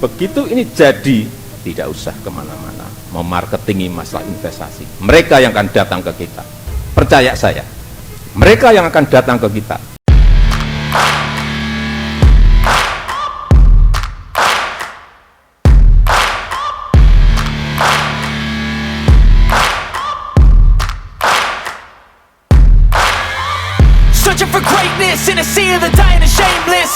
Begitu ini jadi, tidak usah kemana-mana memarketingi masalah investasi. Mereka yang akan datang ke kita. Percaya saya, mereka yang akan datang ke kita. Searching for greatness in a sea of the dying and shameless,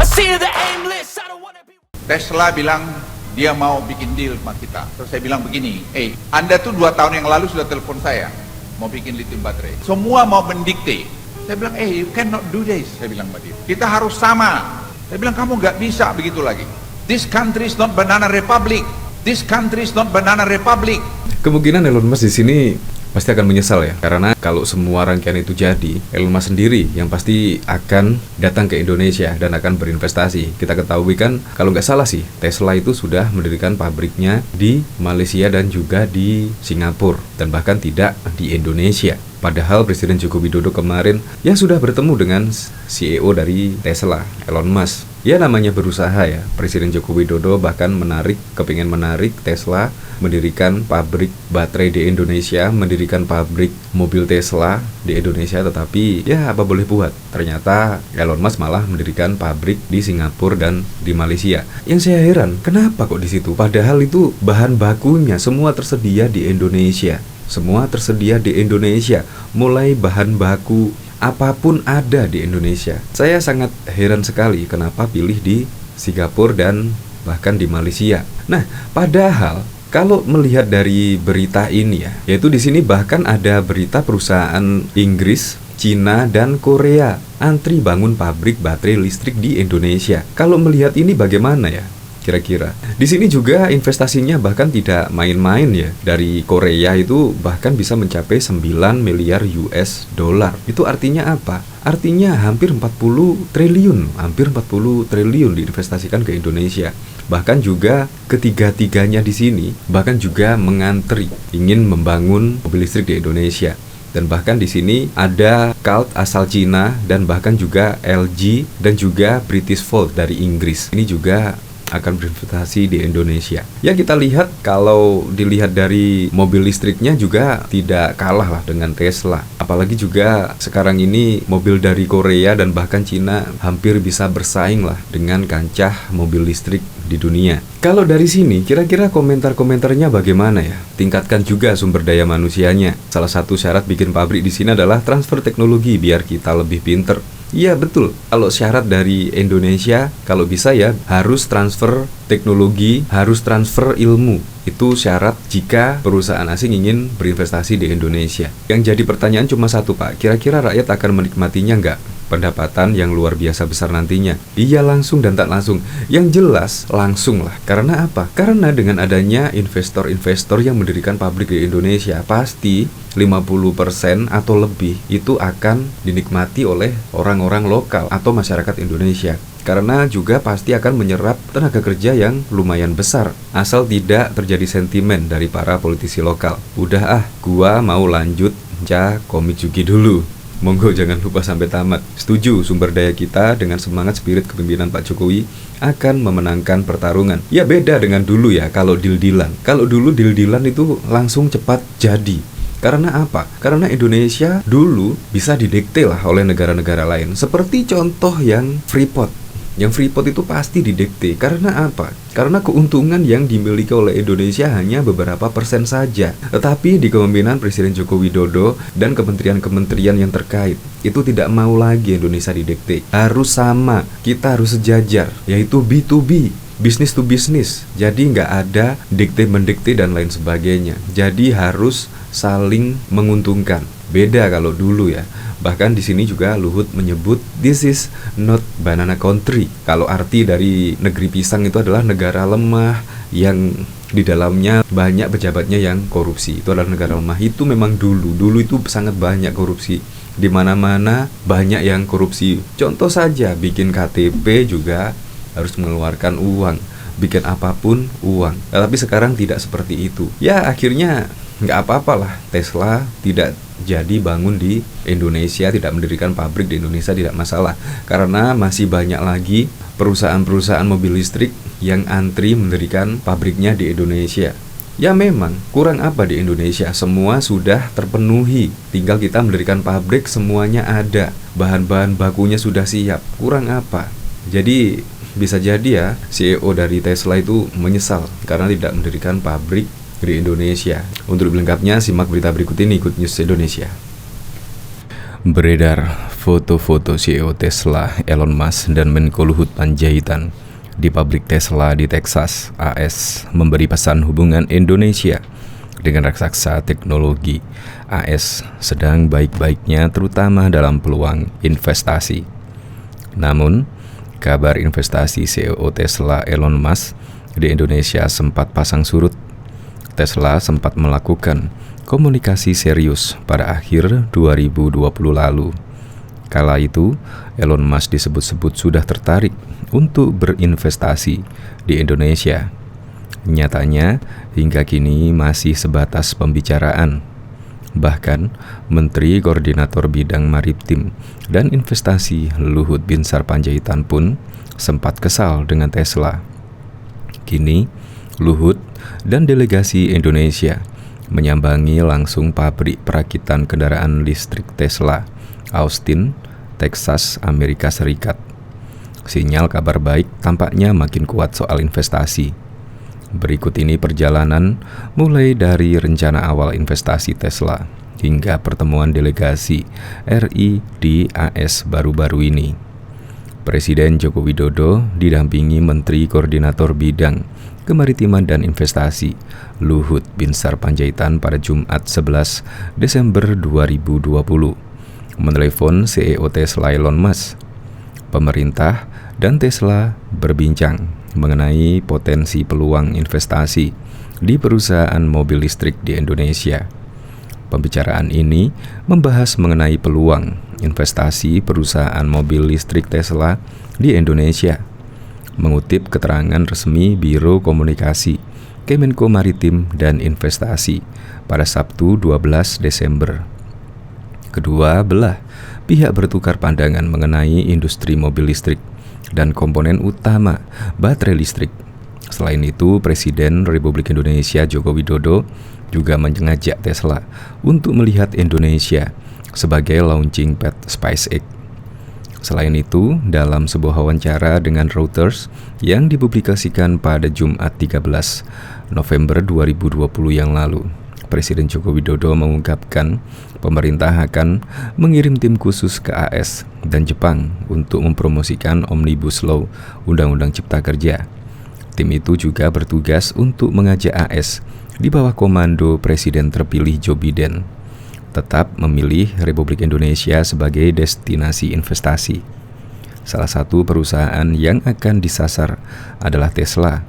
a sea of the aimless. I don't wanna be. Tesla bilang dia mau bikin deal sama kita. Terus saya bilang begini, Anda tuh 2 tahun yang lalu sudah telepon saya mau bikin lithium baterai. Semua mau mendikte. Saya bilang, you cannot do this. Saya bilang sama dia, kita harus sama. Saya bilang, kamu nggak bisa begitu lagi. This country is not banana republic. This country is not banana republic. Kemungkinan Elon Musk di sini pasti akan menyesal ya, karena kalau semua rangkaian itu jadi, Elon Musk sendiri yang pasti akan datang ke Indonesia dan akan berinvestasi. Kita ketahui kan, kalau nggak salah sih, Tesla itu sudah mendirikan pabriknya di Malaysia dan juga di Singapura, dan bahkan tidak di Indonesia. Padahal Presiden Joko Widodo kemarin ya sudah bertemu dengan CEO dari Tesla, Elon Musk. Ya namanya berusaha ya, Presiden Joko Widodo bahkan kepingin menarik Tesla mendirikan pabrik baterai di Indonesia, mendirikan pabrik mobil Tesla di Indonesia, tetapi ya apa boleh buat, ternyata Elon Musk malah mendirikan pabrik di Singapura dan di Malaysia. Yang saya heran, kenapa kok di situ? Padahal itu bahan bakunya semua tersedia di Indonesia. Semua tersedia di Indonesia, mulai bahan baku apapun ada di Indonesia. Saya sangat heran sekali kenapa pilih di Singapura dan bahkan di Malaysia. Nah, padahal kalau melihat dari berita ini ya, yaitu di sini bahkan ada berita perusahaan Inggris, Cina, dan Korea antri bangun pabrik baterai listrik di Indonesia. Kalau melihat ini bagaimana ya? Kira-kira di sini juga investasinya bahkan tidak main-main ya. Dari Korea itu bahkan bisa mencapai 9 miliar US dollar. Itu artinya apa? Artinya hampir 40 triliun diinvestasikan ke Indonesia. Bahkan juga ketiga-tiganya di sini bahkan juga mengantri ingin membangun mobil listrik di Indonesia. Dan bahkan di sini ada Cult asal Cina dan bahkan juga LG dan juga British Volt dari Inggris. Ini juga akan berinvestasi di Indonesia. Ya kita lihat, kalau dilihat dari mobil listriknya juga tidak kalah lah dengan Tesla. Apalagi juga sekarang ini mobil dari Korea dan bahkan Cina hampir bisa bersaing lah dengan kancah mobil listrik di dunia. Kalau dari sini kira-kira komentar-komentarnya bagaimana ya? Tingkatkan juga sumber daya manusianya. Salah satu syarat bikin pabrik di sini adalah transfer teknologi biar kita lebih pinter. Iya betul, kalau syarat dari Indonesia kalau bisa ya harus transfer teknologi, harus transfer ilmu. Itu syarat jika perusahaan asing ingin berinvestasi di Indonesia. Yang jadi pertanyaan cuma satu Pak, kira-kira rakyat akan menikmatinya nggak? Pendapatan yang luar biasa besar nantinya. Iya langsung dan tak langsung. Yang jelas langsung lah. Karena apa? Karena dengan adanya investor-investor yang mendirikan pabrik di Indonesia, pasti 50% atau lebih itu akan dinikmati oleh orang-orang lokal atau masyarakat Indonesia. Karena juga pasti akan menyerap tenaga kerja yang lumayan besar, asal tidak terjadi sentimen dari para politisi lokal. Udah gua mau lanjut komik Juki dulu. Monggo jangan lupa sampai tamat. Setuju, sumber daya kita dengan semangat spirit kepemimpinan Pak Jokowi akan memenangkan pertarungan. Ya beda dengan dulu ya, kalau deal-dealan. Kalau dulu deal-dealan itu langsung cepat jadi. Karena apa? Karena Indonesia dulu bisa didikte lah oleh negara-negara lain. Seperti contoh yang Freeport. Yang Freeport itu pasti didikte. Karena apa? Karena keuntungan yang dimiliki oleh Indonesia hanya beberapa persen saja. Tetapi di kepemimpinan Presiden Joko Widodo dan kementerian-kementerian yang terkait, itu tidak mau lagi Indonesia didikte. Harus sama, kita harus sejajar, yaitu B2B, business to business. Jadi nggak ada dikte-mendikte dan lain sebagainya. Jadi harus saling menguntungkan. Beda kalau dulu ya. Bahkan di sini juga Luhut menyebut this is not banana country. Kalau arti dari negeri pisang itu adalah negara lemah yang di dalamnya banyak pejabatnya yang korupsi. Itu adalah negara lemah. Itu memang dulu itu sangat banyak korupsi. Di mana-mana banyak yang korupsi. Contoh saja bikin KTP juga harus mengeluarkan uang. Bikin apapun uang. Tapi sekarang tidak seperti itu. Ya akhirnya nggak apa-apalah Tesla tidak jadi bangun di Indonesia, tidak mendirikan pabrik di Indonesia tidak masalah, karena masih banyak lagi perusahaan-perusahaan mobil listrik yang antri mendirikan pabriknya di Indonesia. Ya memang, kurang apa di Indonesia? Semua sudah terpenuhi, tinggal kita mendirikan pabrik, semuanya ada, bahan-bahan bakunya sudah siap, kurang apa? Jadi bisa jadi ya CEO dari Tesla itu menyesal karena tidak mendirikan pabrik di Indonesia. Untuk lebih lengkapnya simak berita berikut ini, Good News Indonesia. Beredar foto-foto CEO Tesla Elon Musk dan Menko Luhut Panjaitan di pabrik Tesla di Texas, AS memberi pesan hubungan Indonesia dengan raksasa teknologi. AS sedang baik-baiknya terutama dalam peluang investasi. Namun, kabar investasi CEO Tesla Elon Musk di Indonesia sempat pasang surut. Tesla sempat melakukan komunikasi serius pada akhir 2020 lalu. Kala itu, Elon Musk disebut-sebut sudah tertarik untuk berinvestasi di Indonesia. Nyatanya, hingga kini masih sebatas pembicaraan. Bahkan, Menteri Koordinator Bidang Maritim dan Investasi Luhut Binsar Panjaitan pun sempat kesal dengan Tesla. Kini, Luhut dan delegasi Indonesia menyambangi langsung pabrik perakitan kendaraan listrik Tesla, Austin, Texas, Amerika Serikat. Sinyal kabar baik tampaknya makin kuat soal investasi. Berikut ini perjalanan mulai dari rencana awal investasi Tesla hingga pertemuan delegasi RI di AS baru-baru ini. Presiden Joko Widodo didampingi Menteri Koordinator Bidang Kemaritiman dan Investasi Luhut Binsar Panjaitan pada Jumat 11 Desember 2020 menelepon CEO Tesla Elon Musk. Pemerintah dan Tesla berbincang mengenai potensi peluang investasi di perusahaan mobil listrik di Indonesia. Pembicaraan ini membahas mengenai peluang investasi perusahaan mobil listrik Tesla di Indonesia. Mengutip keterangan resmi Biro Komunikasi Kemenko Maritim dan Investasi pada Sabtu 12 Desember. Kedua belah pihak bertukar pandangan mengenai industri mobil listrik dan komponen utama baterai listrik. Selain itu, Presiden Republik Indonesia Joko Widodo juga mengajak Tesla untuk melihat Indonesia sebagai launching pad SpaceX. Selain itu, dalam sebuah wawancara dengan Reuters yang dipublikasikan pada Jumat 13 November 2020 yang lalu, Presiden Joko Widodo mengungkapkan pemerintah akan mengirim tim khusus ke AS dan Jepang untuk mempromosikan Omnibus Law Undang-Undang Cipta Kerja. Tim itu juga bertugas untuk mengajak AS di bawah komando Presiden terpilih Joe Biden tetap memilih Republik Indonesia sebagai destinasi investasi. Salah satu perusahaan yang akan disasar adalah Tesla.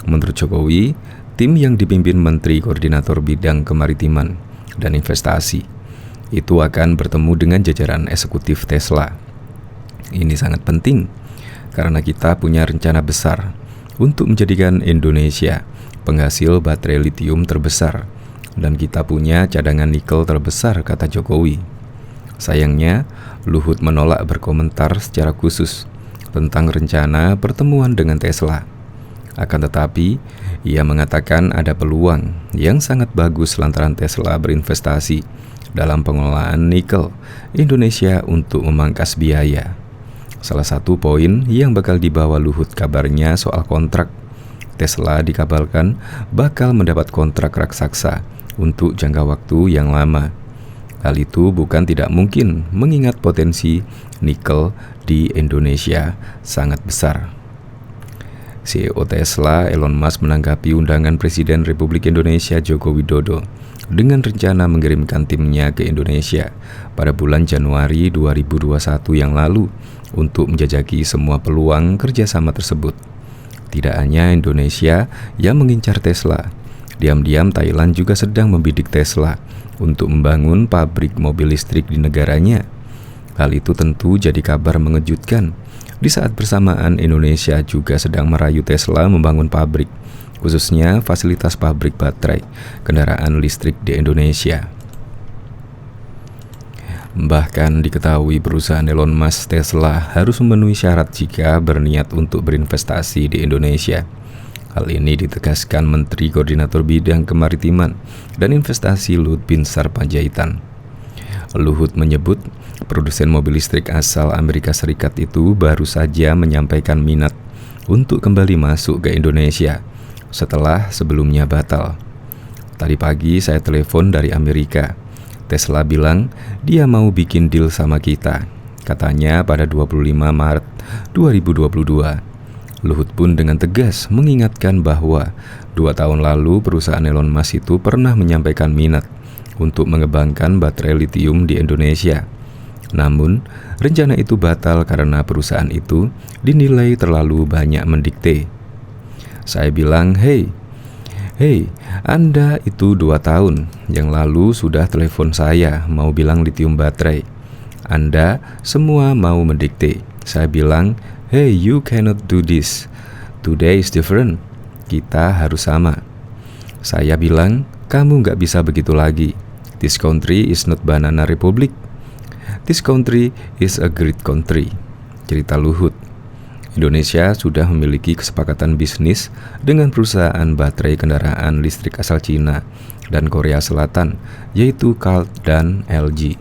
Menurut Jokowi, tim yang dipimpin Menteri Koordinator Bidang Kemaritiman dan Investasi itu akan bertemu dengan jajaran eksekutif Tesla. Ini sangat penting karena kita punya rencana besar untuk menjadikan Indonesia penghasil baterai litium terbesar dan kita punya cadangan nikel terbesar, kata Jokowi. Sayangnya, Luhut menolak berkomentar secara khusus tentang rencana pertemuan dengan Tesla. Akan tetapi, ia mengatakan ada peluang yang sangat bagus lantaran Tesla berinvestasi dalam pengelolaan nikel Indonesia untuk memangkas biaya. Salah satu poin yang bakal dibawa Luhut kabarnya soal kontrak. Tesla dikabarkan bakal mendapat kontrak raksasa untuk jangka waktu yang lama. Hal itu bukan tidak mungkin mengingat potensi nikel di Indonesia sangat besar. CEO Tesla Elon Musk menanggapi undangan Presiden Republik Indonesia Joko Widodo dengan rencana mengirimkan timnya ke Indonesia pada bulan Januari 2021 yang lalu untuk menjajaki semua peluang kerjasama tersebut. Tidak hanya Indonesia yang mengincar Tesla, diam-diam Thailand juga sedang membidik Tesla untuk membangun pabrik mobil listrik di negaranya. Hal itu tentu jadi kabar mengejutkan di saat bersamaan Indonesia juga sedang merayu Tesla membangun pabrik, khususnya fasilitas pabrik baterai kendaraan listrik di Indonesia. Bahkan diketahui perusahaan Elon Musk Tesla harus memenuhi syarat jika berniat untuk berinvestasi di Indonesia. Hal ini ditegaskan Menteri Koordinator Bidang Kemaritiman dan Investasi Luhut Binsar Panjaitan. Luhut menyebut produsen mobil listrik asal Amerika Serikat itu baru saja menyampaikan minat untuk kembali masuk ke Indonesia setelah sebelumnya batal. Tadi pagi saya telepon dari Amerika. Tesla bilang dia mau bikin deal sama kita, katanya pada 25 Maret 2022. Luhut pun dengan tegas mengingatkan bahwa 2 tahun lalu perusahaan Elon Musk itu pernah menyampaikan minat untuk mengembangkan baterai litium di Indonesia. Namun, rencana itu batal karena perusahaan itu dinilai terlalu banyak mendikte. Saya bilang, Hei, Anda itu 2 tahun yang lalu sudah telepon saya mau bilang litium baterai. Anda semua mau mendikte. Saya bilang, hey, you cannot do this. Today is different. Kita harus sama. Saya bilang, kamu gak bisa begitu lagi. This country is not banana republic. This country is a great country. Cerita Luhut. Indonesia sudah memiliki kesepakatan bisnis dengan perusahaan baterai kendaraan listrik asal Cina dan Korea Selatan, yaitu CALT dan LG.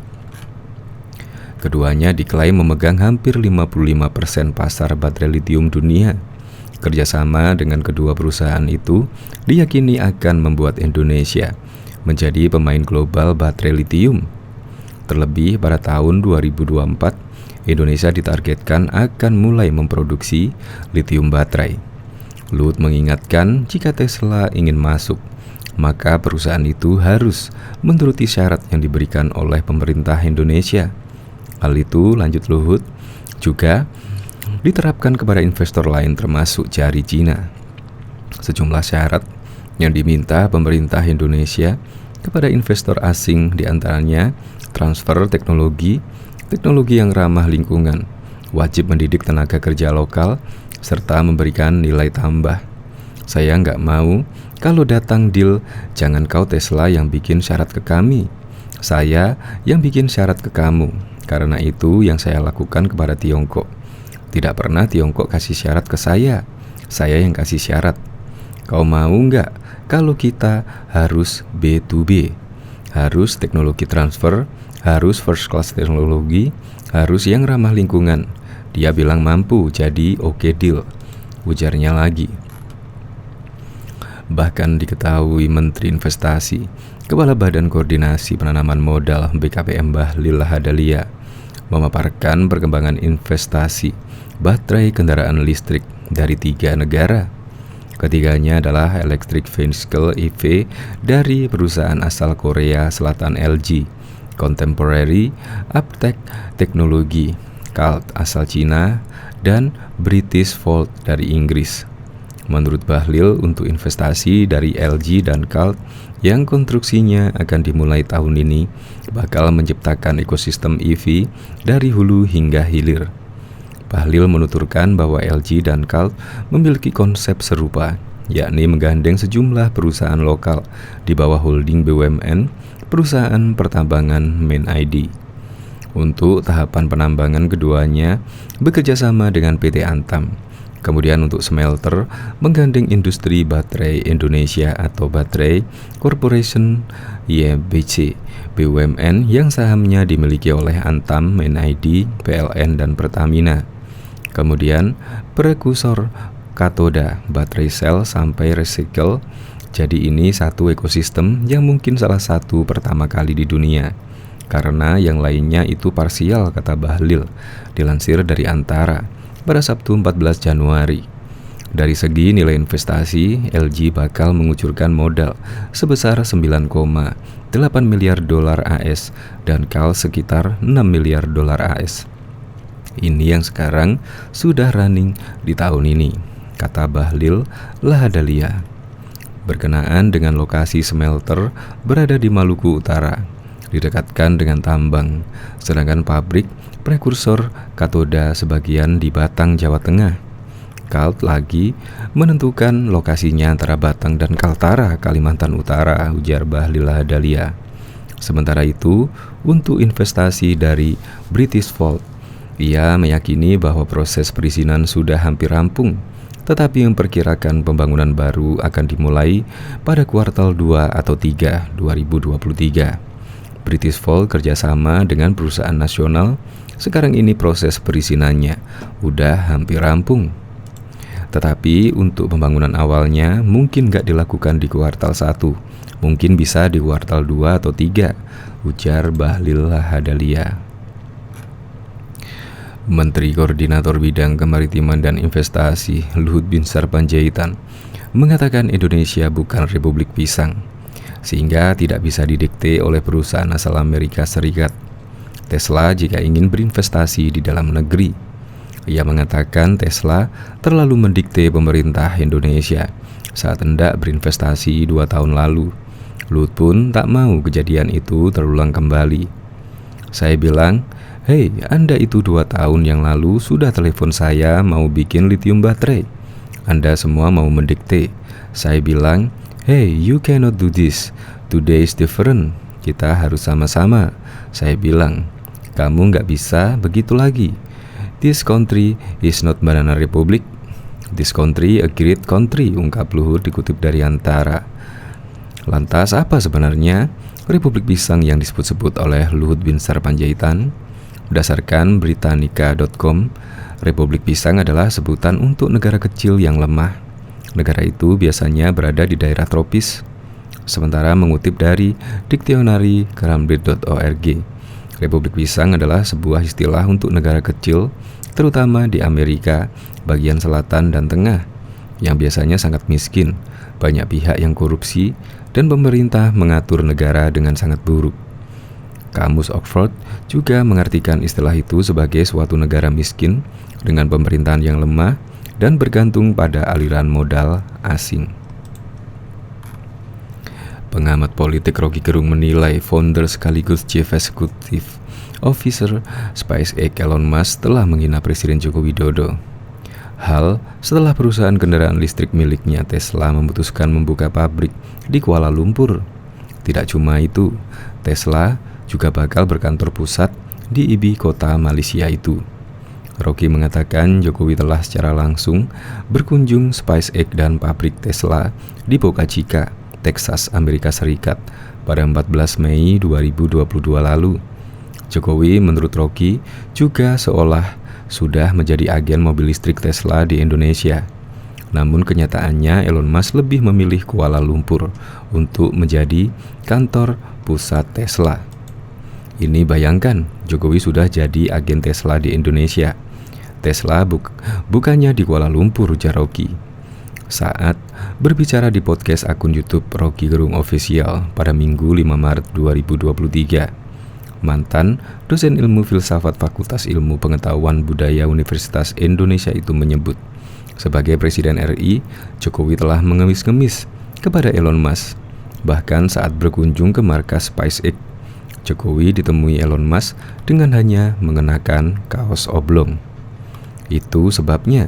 Keduanya diklaim memegang hampir 55% pasar baterai litium dunia. Kerjasama dengan kedua perusahaan itu diyakini akan membuat Indonesia menjadi pemain global baterai litium. Terlebih pada tahun 2024, Indonesia ditargetkan akan mulai memproduksi litium baterai. Luhut mengingatkan jika Tesla ingin masuk, maka perusahaan itu harus menuruti syarat yang diberikan oleh pemerintah Indonesia. Hal itu, lanjut Luhut, juga diterapkan kepada investor lain termasuk jari Cina. Sejumlah syarat yang diminta pemerintah Indonesia kepada investor asing diantaranya transfer teknologi yang ramah lingkungan, wajib mendidik tenaga kerja lokal, serta memberikan nilai tambah. Saya nggak mau kalau datang deal, jangan kau Tesla yang bikin syarat ke kami. Saya yang bikin syarat ke kamu. Karena itu yang saya lakukan kepada Tiongkok. Tidak pernah Tiongkok kasih syarat ke saya yang kasih syarat. Kau mau nggak kalau kita harus B2B, harus teknologi transfer, harus first class teknologi, harus yang ramah lingkungan. Dia bilang mampu, jadi oke deal, ujarnya lagi. Bahkan diketahui Menteri Investasi, Kepala Badan Koordinasi Penanaman Modal BKPM Bahlil Lahadalia memaparkan perkembangan investasi baterai kendaraan listrik dari 3 negara. Ketiganya adalah Electric Vehicle EV dari perusahaan asal Korea Selatan LG, Contemporary Uptech Technology, CALT asal Cina, dan British Volt dari Inggris. Menurut Bahlil, untuk investasi dari LG dan CALT yang konstruksinya akan dimulai tahun ini bakal menciptakan ekosistem EV dari hulu hingga hilir. Bahlil menuturkan bahwa LG dan CALT memiliki konsep serupa, yakni menggandeng sejumlah perusahaan lokal di bawah holding BUMN, perusahaan pertambangan Main ID. Untuk tahapan penambangan keduanya bekerja sama dengan PT Antam. Kemudian untuk smelter menggandeng Industri Baterai Indonesia atau Baterai Corporation YBC, BUMN yang sahamnya dimiliki oleh Antam, Main ID, PLN, dan Pertamina. Kemudian prekursor katoda, baterai sel sampai recycle. Jadi ini satu ekosistem yang mungkin salah satu pertama kali di dunia, karena yang lainnya itu parsial, kata Bahlil, dilansir dari Antara pada Sabtu 14 Januari. Dari segi nilai investasi, LG bakal mengucurkan modal sebesar 9,8 miliar dolar AS dan CALT sekitar 6 miliar dolar AS. Ini yang sekarang sudah running di tahun ini, kata Bahlil Lahadalia. Berkenaan dengan lokasi smelter berada di Maluku Utara, didekatkan dengan tambang, sedangkan pabrik prekursor katoda sebagian di Batang, Jawa Tengah. CALT lagi menentukan lokasinya antara Batang dan Kaltara, Kalimantan Utara, ujar Bahlil Lahadalia. Sementara itu, untuk investasi dari Britishvolt, ia meyakini bahwa proses perizinan sudah hampir rampung, tetapi memperkirakan pembangunan baru akan dimulai pada kuartal 2 atau 3 2023. Britishvolt kerjasama dengan perusahaan nasional, sekarang ini proses perizinannya udah hampir rampung. Tetapi untuk pembangunan awalnya mungkin gak dilakukan di kuartal 1, mungkin bisa di kuartal 2 atau 3, ujar Bahlil Lahadalia. Menteri Koordinator Bidang Kemaritiman dan Investasi Luhut Binsar Panjaitan mengatakan Indonesia bukan Republik Pisang, sehingga tidak bisa didikte oleh perusahaan asal Amerika Serikat Tesla jika ingin berinvestasi di dalam negeri. Ia mengatakan Tesla terlalu mendikte pemerintah Indonesia saat hendak berinvestasi 2 tahun lalu. Luhut pun tak mau kejadian itu terulang kembali. Saya bilang, "Hei, Anda itu 2 tahun yang lalu sudah telepon saya mau bikin lithium baterai. Anda semua mau mendikte." Saya bilang, "Hey, you cannot do this. Today is different. Kita harus sama-sama." Saya bilang, "Kamu nggak bisa begitu lagi. This country is not banana republic. This country a great country," ungkap Luhut dikutip dari Antara. Lantas apa sebenarnya Republik Pisang yang disebut-sebut oleh Luhut Binsar Panjaitan? Berdasarkan Britannica.com, Republik Pisang adalah sebutan untuk negara kecil yang lemah. Negara itu biasanya berada di daerah tropis. Sementara mengutip dari Dictionary Cambridge.org, Republik Pisang adalah sebuah istilah untuk negara kecil, terutama di Amerika bagian selatan dan tengah, yang biasanya sangat miskin, banyak pihak yang korupsi, dan pemerintah mengatur negara dengan sangat buruk. Kamus Oxford juga mengartikan istilah itu sebagai suatu negara miskin dengan pemerintahan yang lemah dan bergantung pada aliran modal asing. Pengamat politik Rocky Gerung menilai founder sekaligus Chief Executive Officer SpaceX Elon Musk telah menghina Presiden Joko Widodo. Hal setelah perusahaan kendaraan listrik miliknya Tesla memutuskan membuka pabrik di Kuala Lumpur. Tidak cuma itu, Tesla juga bakal berkantor pusat di ibu kota Malaysia itu. Rocky mengatakan Jokowi telah secara langsung berkunjung SpaceX dan pabrik Tesla di Boca Chica, Texas, Amerika Serikat pada 14 Mei 2022 lalu. Jokowi menurut Rocky juga seolah sudah menjadi agen mobil listrik Tesla di Indonesia. Namun kenyataannya Elon Musk lebih memilih Kuala Lumpur untuk menjadi kantor pusat Tesla. Ini bayangkan, Jokowi sudah jadi agen Tesla di Indonesia. Tesla bukannya di Kuala Lumpur, ujar Rocky. Saat berbicara di podcast akun YouTube Rocky Gerung Official pada Minggu 5 Maret 2023, mantan dosen ilmu filsafat Fakultas Ilmu Pengetahuan Budaya Universitas Indonesia itu menyebut, sebagai Presiden RI, Jokowi telah mengemis-ngemis kepada Elon Musk. Bahkan saat berkunjung ke markas SpaceX, Jokowi ditemui Elon Musk dengan hanya mengenakan kaos oblong. Itu sebabnya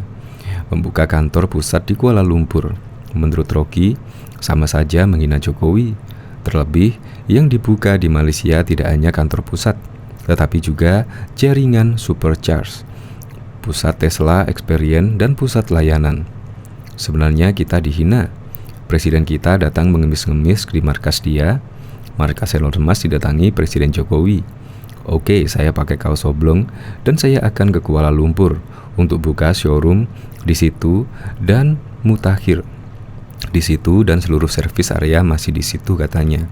membuka kantor pusat di Kuala Lumpur, menurut Rocky, sama saja menghina Jokowi. Terlebih, yang dibuka di Malaysia tidak hanya kantor pusat, tetapi juga jaringan supercharge, pusat Tesla Experience, dan pusat layanan. Sebenarnya kita dihina. Presiden kita datang mengemis-ngemis di markas dia. Markas Elon Musk didatangi Presiden Jokowi. Oke, saya pakai kaos oblong dan saya akan ke Kuala Lumpur untuk buka showroom di situ dan mutakhir di situ dan seluruh servis area masih di situ, katanya.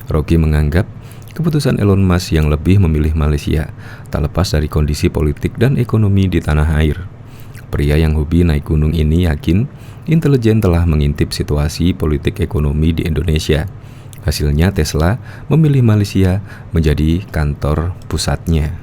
Rocky menganggap keputusan Elon Musk yang lebih memilih Malaysia tak lepas dari kondisi politik dan ekonomi di tanah air. Pria yang hobi naik gunung ini yakin intelijen telah mengintip situasi politik ekonomi di Indonesia. Hasilnya Tesla memilih Malaysia menjadi kantor pusatnya.